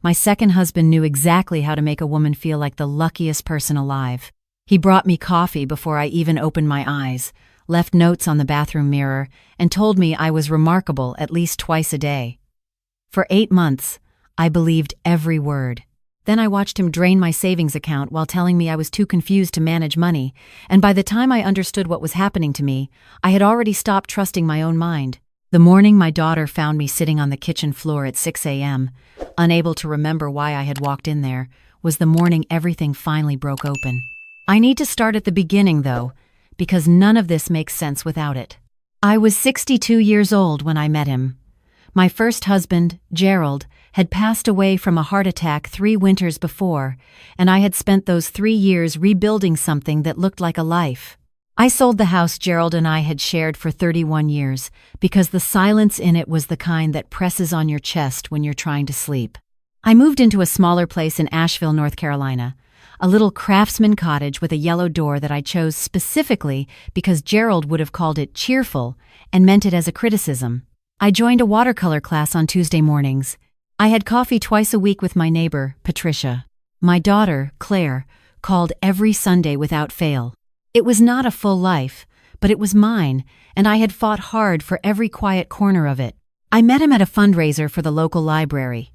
My second husband knew exactly how to make a woman feel like the luckiest person alive. He brought me coffee before I even opened my eyes, left notes on the bathroom mirror, and told me I was remarkable at least twice a day. For 8 months, I believed every word. Then I watched him drain my savings account while telling me I was too confused to manage money, and by the time I understood what was happening to me, I had already stopped trusting my own mind. The morning my daughter found me sitting on the kitchen floor at 6 a.m., unable to remember why I had walked in there, was the morning everything finally broke open. I need to start at the beginning, though, because none of this makes sense without it. I was 62 years old when I met him. My first husband, Gerald, had passed away from a heart attack 3 winters before, and I had spent those 3 years rebuilding something that looked like a life. I sold the house Gerald and I had shared for 31 years because the silence in it was the kind that presses on your chest when you're trying to sleep. I moved into a smaller place in Asheville, North Carolina, a little craftsman cottage with a yellow door that I chose specifically because Gerald would have called it cheerful and meant it as a criticism. I joined a watercolor class on Tuesday mornings. I had coffee twice a week with my neighbor, Patricia. My daughter, Claire, called every Sunday without fail. It was not a full life, but it was mine, and I had fought hard for every quiet corner of it. I met him at a fundraiser for the local library.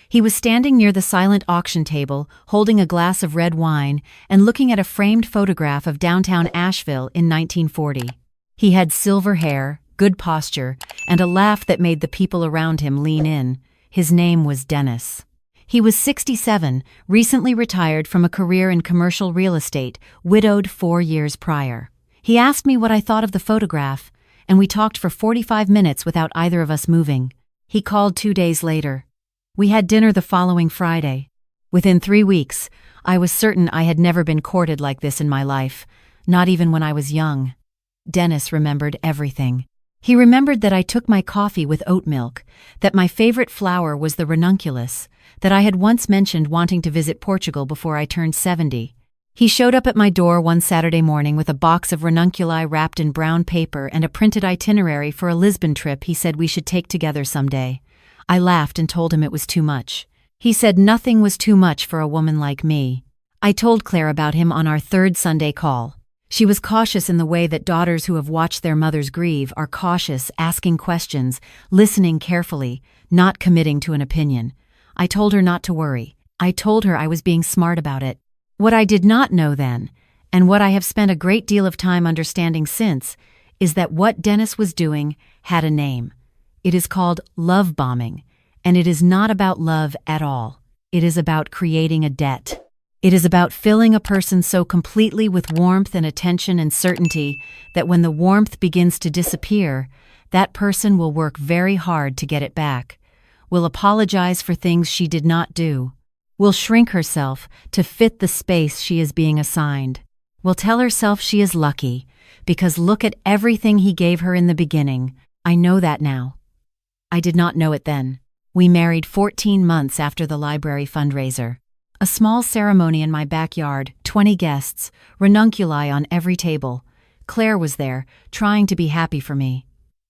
He was standing near the silent auction table, holding a glass of red wine and looking at a framed photograph of downtown Asheville in 1940. He had silver hair, good posture, and a laugh that made the people around him lean in. His name was Dennis. He was 67, recently retired from a career in commercial real estate, widowed 4 years prior. He asked me what I thought of the photograph, and we talked for 45 minutes without either of us moving. He called 2 days later. We had dinner the following Friday. Within 3 weeks, I was certain I had never been courted like this in my life, not even when I was young. Dennis remembered everything. He remembered that I took my coffee with oat milk, that my favorite flower was the ranunculus, that I had once mentioned wanting to visit Portugal before I turned 70. He showed up at my door one Saturday morning with a box of ranunculi wrapped in brown paper and a printed itinerary for a Lisbon trip he said we should take together someday. I laughed and told him it was too much. He said nothing was too much for a woman like me. I told Claire about him on our 3rd Sunday call. She was cautious in the way that daughters who have watched their mothers grieve are cautious, asking questions, listening carefully, not committing to an opinion. I told her not to worry. I told her I was being smart about it. What I did not know then, and what I have spent a great deal of time understanding since, is that what Dennis was doing had a name. It is called love bombing, and it is not about love at all. It is about creating a debt. It is about filling a person so completely with warmth and attention and certainty that when the warmth begins to disappear, that person will work very hard to get it back, will apologize for things she did not do, will shrink herself to fit the space she is being assigned, will tell herself she is lucky because look at everything he gave her in the beginning. I know that now. I did not know it then. We married 14 months after the library fundraiser. A small ceremony in my backyard, 20 guests, ranunculi on every table. Claire was there, trying to be happy for me.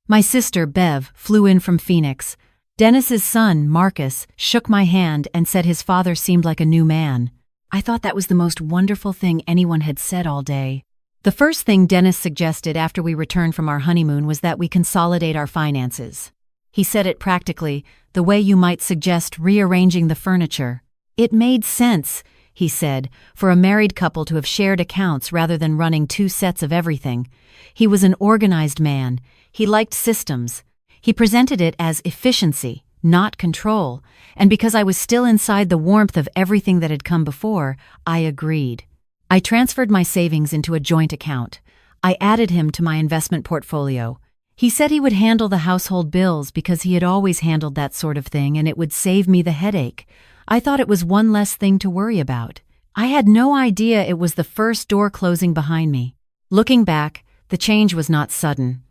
My sister, Bev, flew in from Phoenix. Dennis's son, Marcus, shook my hand and said his father seemed like a new man. I thought that was the most wonderful thing anyone had said all day. The first thing Dennis suggested after we returned from our honeymoon was that we consolidate our finances. He said it practically, the way you might suggest rearranging the furniture. It made sense, he said, for a married couple to have shared accounts rather than running 2 sets of everything. He was an organized man. He liked systems. He presented it as efficiency, not control, and because I was still inside the warmth of everything that had come before, I agreed. I transferred my savings into a joint account. I added him to my investment portfolio. He said he would handle the household bills because he had always handled that sort of thing and it would save me the headache. I thought it was one less thing to worry about. I had no idea it was the first door closing behind me. Looking back, the change was not sudden.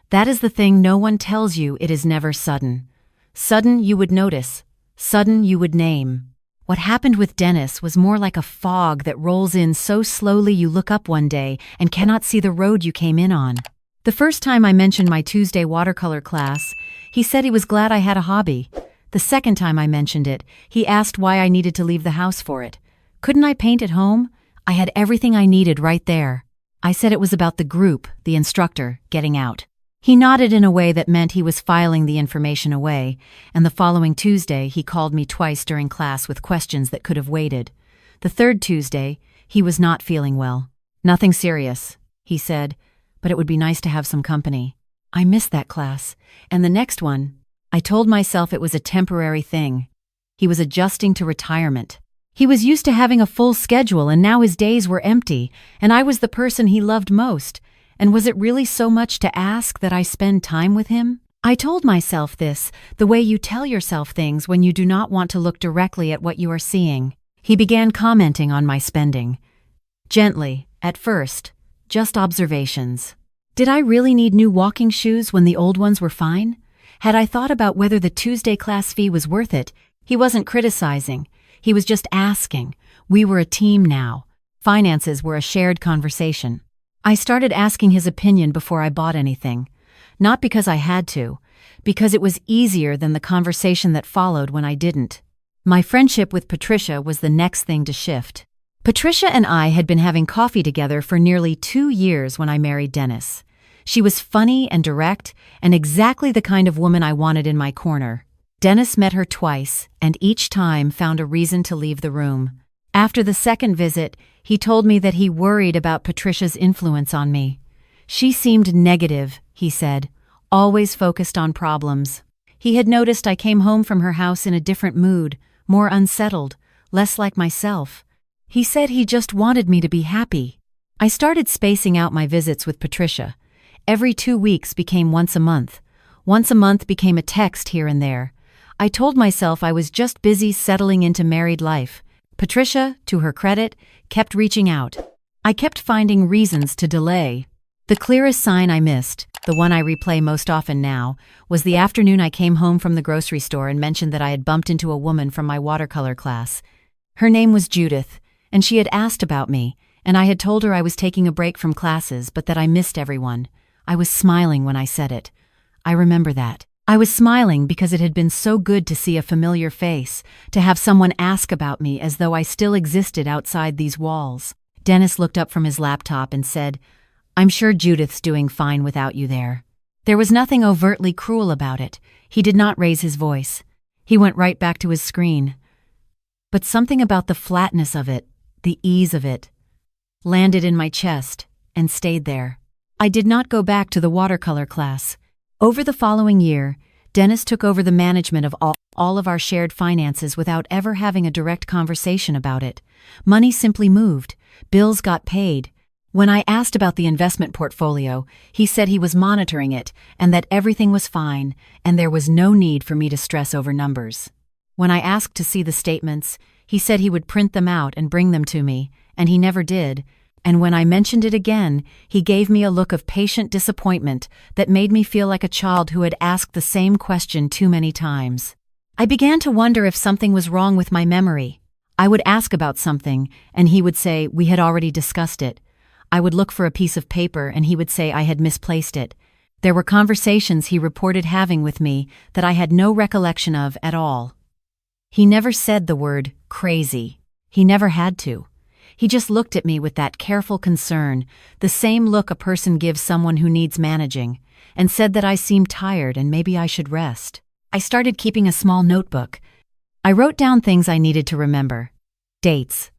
That is the thing no one tells you. It is never sudden. Sudden you would notice. Sudden you would name. What happened with Dennis was more like a fog that rolls in so slowly you look up one day and cannot see the road you came in on. The first time I mentioned my Tuesday watercolor class, he said he was glad I had a hobby. The second time I mentioned it, he asked why I needed to leave the house for it. Couldn't I paint at home? I had everything I needed right there. I said it was about the group, the instructor, getting out. He nodded in a way that meant he was filing the information away, and the following Tuesday he called me twice during class with questions that could have waited. The third Tuesday, he was not feeling well. "Nothing serious," he said, "but it would be nice to have some company." I missed that class, and the next one, I told myself it was a temporary thing. He was adjusting to retirement. He was used to having a full schedule, and now his days were empty, and I was the person he loved most. And was it really so much to ask that I spend time with him? I told myself this, the way you tell yourself things when you do not want to look directly at what you are seeing. He began commenting on my spending. Gently, at first, just observations. Did I really need new walking shoes when the old ones were fine? Had I thought about whether the Tuesday class fee was worth it? He wasn't criticizing. He was just asking. We were a team now. Finances were a shared conversation. I started asking his opinion before I bought anything. Not because I had to, because it was easier than the conversation that followed when I didn't. My friendship with Patricia was the next thing to shift. Patricia and I had been having coffee together for nearly 2 years when I married Dennis. She was funny and direct, and exactly the kind of woman I wanted in my corner. Dennis met her twice, and each time found a reason to leave the room. After the second visit, he told me that he worried about Patricia's influence on me. She seemed negative, he said, always focused on problems. He had noticed I came home from her house in a different mood, more unsettled, less like myself. He said he just wanted me to be happy. I started spacing out my visits with Patricia. Every 2 weeks became once a month. Once a month became a text here and there. I told myself I was just busy settling into married life. Patricia, to her credit, kept reaching out. I kept finding reasons to delay. The clearest sign I missed, the one I replay most often now, was the afternoon I came home from the grocery store and mentioned that I had bumped into a woman from my watercolor class. Her name was Judith, and she had asked about me, and I had told her I was taking a break from classes but that I missed everyone. I was smiling when I said it. I remember that. I was smiling because it had been so good to see a familiar face, to have someone ask about me as though I still existed outside these walls. Dennis looked up from his laptop and said, "I'm sure Judith's doing fine without you there." There was nothing overtly cruel about it. He did not raise his voice. He went right back to his screen. But something about the flatness of it, the ease of it, landed in my chest and stayed there. I did not go back to the watercolor class. Over the following year, Dennis took over the management of all of our shared finances without ever having a direct conversation about it. Money simply moved. Bills got paid. When I asked about the investment portfolio, he said he was monitoring it and that everything was fine and there was no need for me to stress over numbers. When I asked to see the statements, he said he would print them out and bring them to me, and he never did. And when I mentioned it again, he gave me a look of patient disappointment that made me feel like a child who had asked the same question too many times. I began to wonder if something was wrong with my memory. I would ask about something, and he would say we had already discussed it. I would look for a piece of paper, and he would say I had misplaced it. There were conversations he reported having with me that I had no recollection of at all. He never said the word crazy. He never had to. He just looked at me with that careful concern, the same look a person gives someone who needs managing, and said that I seemed tired and maybe I should rest. I started keeping a small notebook. I wrote down things I needed to remember. Dates,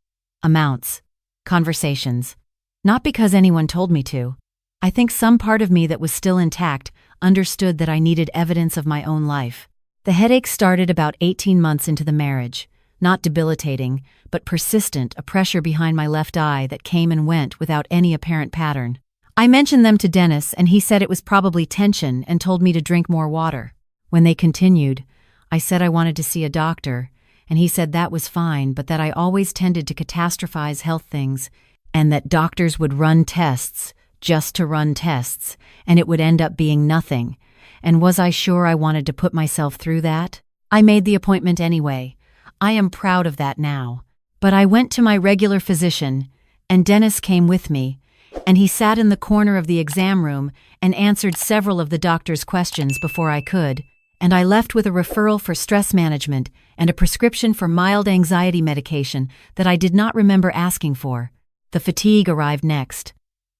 amounts, conversations. Not because anyone told me to. I think some part of me that was still intact understood that I needed evidence of my own life. The headache started about 18 months into the marriage. Not debilitating, but persistent, a pressure behind my left eye that came and went without any apparent pattern. I mentioned them to Dennis, and he said it was probably tension and told me to drink more water. When they continued, I said I wanted to see a doctor, and he said that was fine, but that I always tended to catastrophize health things, and that doctors would run tests, just to run tests, and it would end up being nothing. And was I sure I wanted to put myself through that? I made the appointment anyway. I am proud of that now. But I went to my regular physician, and Dennis came with me, and he sat in the corner of the exam room and answered several of the doctor's questions before I could, and I left with a referral for stress management and a prescription for mild anxiety medication that I did not remember asking for. The fatigue arrived next.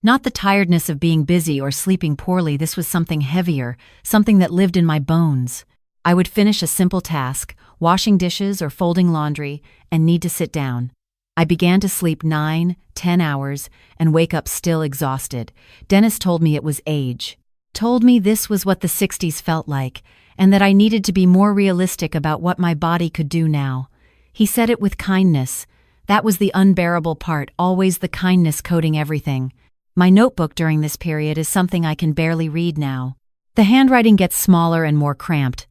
Not the tiredness of being busy or sleeping poorly, this was something heavier, something that lived in my bones. I would finish a simple task, washing dishes or folding laundry, and need to sit down. I began to sleep 9, 10 hours and wake up still exhausted. Dennis told me it was age. Told me this was what the 60s felt like, and that I needed to be more realistic about what my body could do now. He said it with kindness. That was the unbearable part, always the kindness coating everything. My notebook during this period is something I can barely read now. The handwriting gets smaller and more cramped.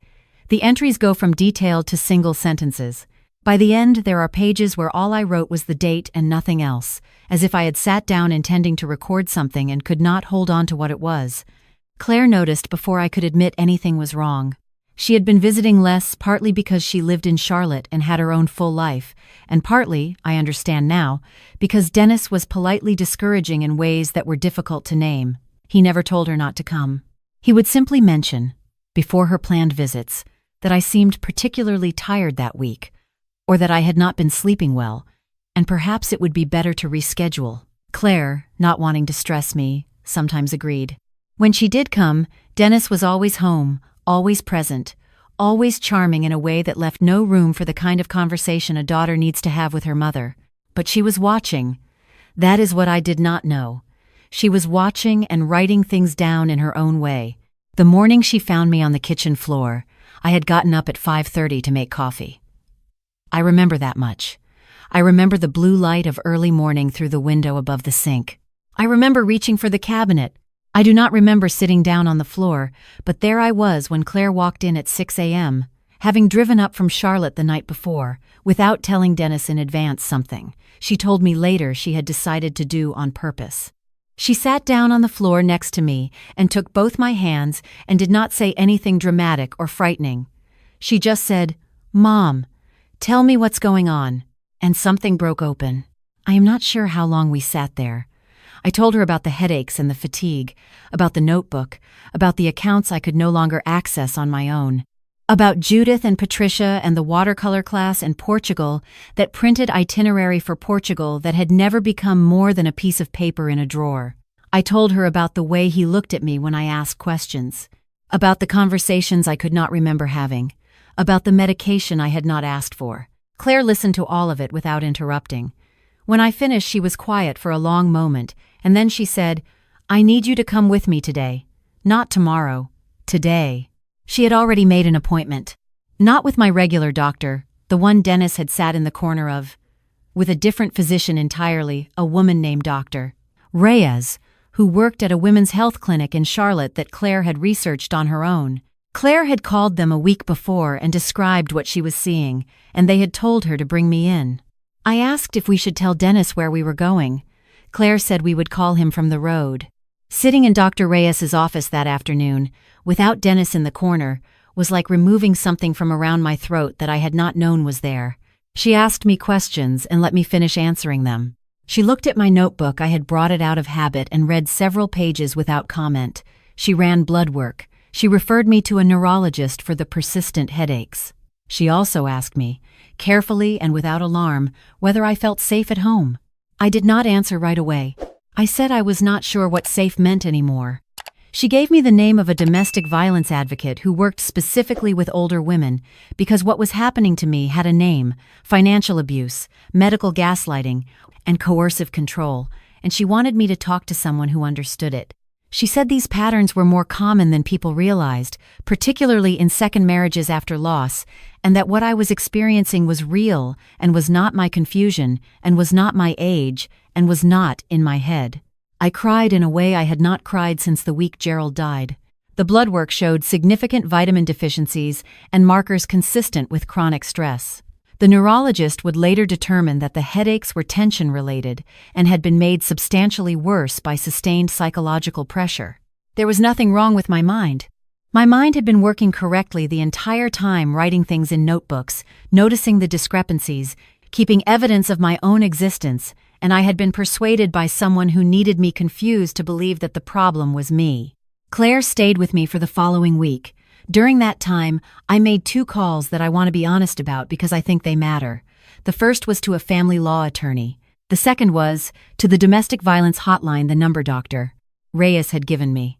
The entries go from detailed to single sentences. By the end, there are pages where all I wrote was the date and nothing else, as if I had sat down intending to record something and could not hold on to what it was. Claire noticed before I could admit anything was wrong. She had been visiting less, partly because she lived in Charlotte and had her own full life, and partly, I understand now, because Dennis was politely discouraging in ways that were difficult to name. He never told her not to come. He would simply mention, before her planned visits, that I seemed particularly tired that week, or that I had not been sleeping well, and perhaps it would be better to reschedule. Claire, not wanting to stress me, sometimes agreed. When she did come, Dennis was always home, always present, always charming in a way that left no room for the kind of conversation a daughter needs to have with her mother. But she was watching. That is what I did not know. She was watching and writing things down in her own way. The morning she found me on the kitchen floor, I had gotten up at 5:30 to make coffee. I remember that much. I remember the blue light of early morning through the window above the sink. I remember reaching for the cabinet. I do not remember sitting down on the floor, but there I was when Claire walked in at 6 a.m., having driven up from Charlotte the night before, without telling Dennis in advance something she told me later she had decided to do on purpose. She sat down on the floor next to me and took both my hands and did not say anything dramatic or frightening. She just said, "Mom, tell me what's going on," and something broke open. I am not sure how long we sat there. I told her about the headaches and the fatigue, about the notebook, about the accounts I could no longer access on my own, about Judith and Patricia and the watercolor class in Portugal that printed itinerary for Portugal that had never become more than a piece of paper in a drawer. I told her about the way he looked at me when I asked questions, about the conversations I could not remember having, about the medication I had not asked for. Claire listened to all of it without interrupting. When I finished, she was quiet for a long moment, and then she said, "I need you to come with me today. Not tomorrow. Today." She had already made an appointment. Not with my regular doctor, the one Dennis had sat in the corner of. With a different physician entirely, a woman named Dr. Reyes, who worked at a women's health clinic in Charlotte that Claire had researched on her own. Claire had called them a week before and described what she was seeing, and they had told her to bring me in. I asked if we should tell Dennis where we were going. Claire said we would call him from the road. Sitting in Dr. Reyes's office that afternoon, without Dennis in the corner, was like removing something from around my throat that I had not known was there. She asked me questions and let me finish answering them. She looked at my notebook. I had brought it out of habit and read several pages without comment. She ran blood work. She referred me to a neurologist for the persistent headaches. She also asked me, carefully and without alarm, whether I felt safe at home. I did not answer right away. I said I was not sure what safe meant anymore. She gave me the name of a domestic violence advocate who worked specifically with older women because what was happening to me had a name: financial abuse, medical gaslighting, and coercive control, and she wanted me to talk to someone who understood it. She said these patterns were more common than people realized, particularly in second marriages after loss, and that what I was experiencing was real and was not my confusion and was not my age and was not in my head. I cried in a way I had not cried since the week Gerald died. The blood work showed significant vitamin deficiencies and markers consistent with chronic stress. The neurologist would later determine that the headaches were tension-related and had been made substantially worse by sustained psychological pressure. There was nothing wrong with my mind. My mind had been working correctly the entire time, writing things in notebooks, noticing the discrepancies, keeping evidence of my own existence, and I had been persuaded by someone who needed me confused to believe that the problem was me. Claire stayed with me for the following week, During that time, I made 2 calls that I want to be honest about because I think they matter. The first was to a family law attorney. The second was to the domestic violence hotline the number Dr. Reyes had given me.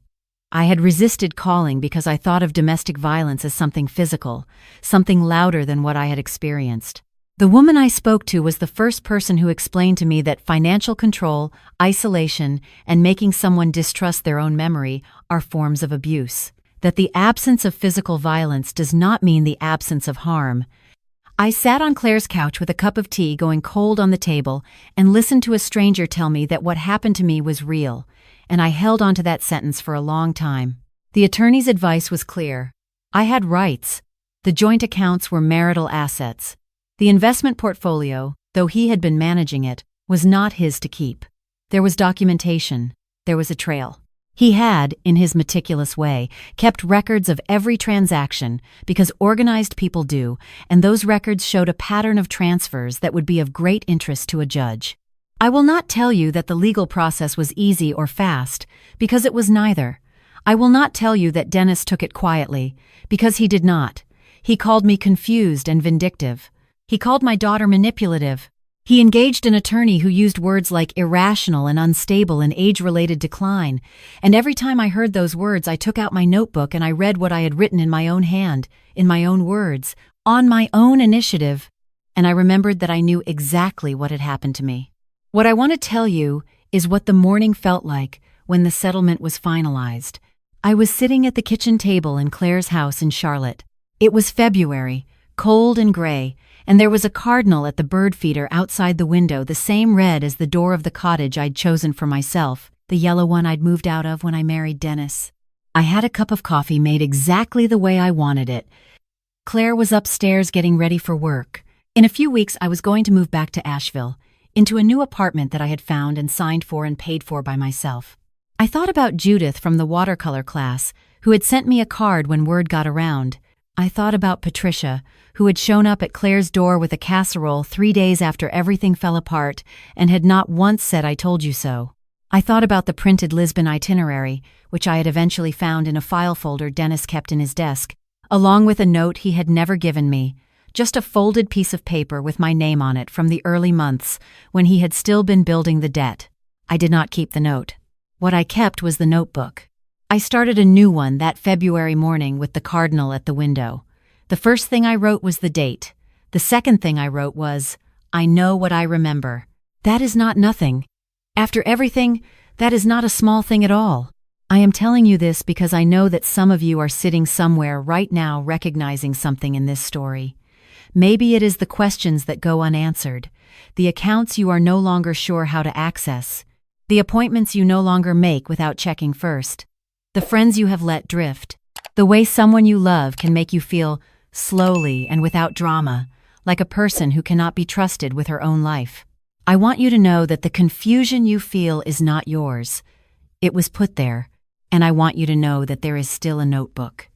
I had resisted calling because I thought of domestic violence as something physical, something louder than what I had experienced. The woman I spoke to was the first person who explained to me that financial control, isolation, and making someone distrust their own memory are forms of abuse. That the absence of physical violence does not mean the absence of harm. I sat on Claire's couch with a cup of tea going cold on the table and listened to a stranger tell me that what happened to me was real, and I held on to that sentence for a long time. The attorney's advice was clear. I had rights. The joint accounts were marital assets. The investment portfolio, though he had been managing it, was not his to keep. There was documentation. There was a trail. He had, in his meticulous way, kept records of every transaction, because organized people do, and those records showed a pattern of transfers that would be of great interest to a judge. I will not tell you that the legal process was easy or fast, because it was neither. I will not tell you that Dennis took it quietly, because he did not. He called me confused and vindictive. He called my daughter manipulative. He engaged an attorney who used words like irrational and unstable and age-related decline, and every time I heard those words I took out my notebook and I read what I had written in my own hand, in my own words, on my own initiative, and I remembered that I knew exactly what had happened to me. What I want to tell you is what the morning felt like when the settlement was finalized. I was sitting at the kitchen table in Claire's house in Charlotte. It was February, cold and gray, and there was a cardinal at the bird feeder outside the window, the same red as the door of the cottage I'd chosen for myself, the yellow one I'd moved out of when I married Dennis. I had a cup of coffee made exactly the way I wanted it. Claire was upstairs getting ready for work. In a few weeks I was going to move back to Asheville, into a new apartment that I had found and signed for and paid for by myself. I thought about Judith from the watercolor class, who had sent me a card when word got around. I thought about Patricia, who had shown up at Claire's door with a casserole 3 days after everything fell apart and had not once said I told you so. I thought about the printed Lisbon itinerary, which I had eventually found in a file folder Dennis kept in his desk, along with a note he had never given me, just a folded piece of paper with my name on it from the early months when he had still been building the debt. I did not keep the note. What I kept was the notebook. I started a new one that February morning with the cardinal at the window. The first thing I wrote was the date. The second thing I wrote was, I know what I remember. That is not nothing. After everything, that is not a small thing at all. I am telling you this because I know that some of you are sitting somewhere right now recognizing something in this story. Maybe it is the questions that go unanswered, the accounts you are no longer sure how to access, the appointments you no longer make without checking first, the friends you have let drift, the way someone you love can make you feel slowly and without drama, like a person who cannot be trusted with her own life. I want you to know that the confusion you feel is not yours. It was put there, and I want you to know that there is still a notebook.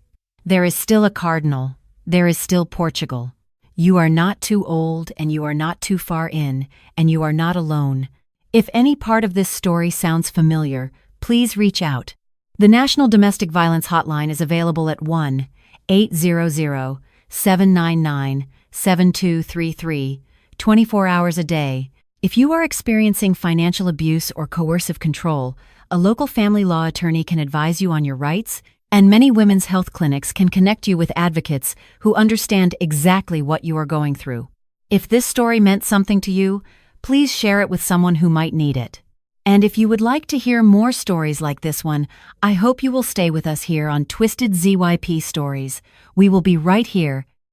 There is still a cardinal. There is still Portugal. You are not too old, and you are not too far in, and you are not alone. If any part of this story sounds familiar, please reach out. The National Domestic Violence Hotline is available at 1-800-799-7233, 24 hours a day. If you are experiencing financial abuse or coercive control, a local family law attorney can advise you on your rights, and many women's health clinics can connect you with advocates who understand exactly what you are going through. If this story meant something to you, please share it with someone who might need it. And if you would like to hear more stories like this one, I hope you will stay with us here on Twisted ZYP Stories. We will be right here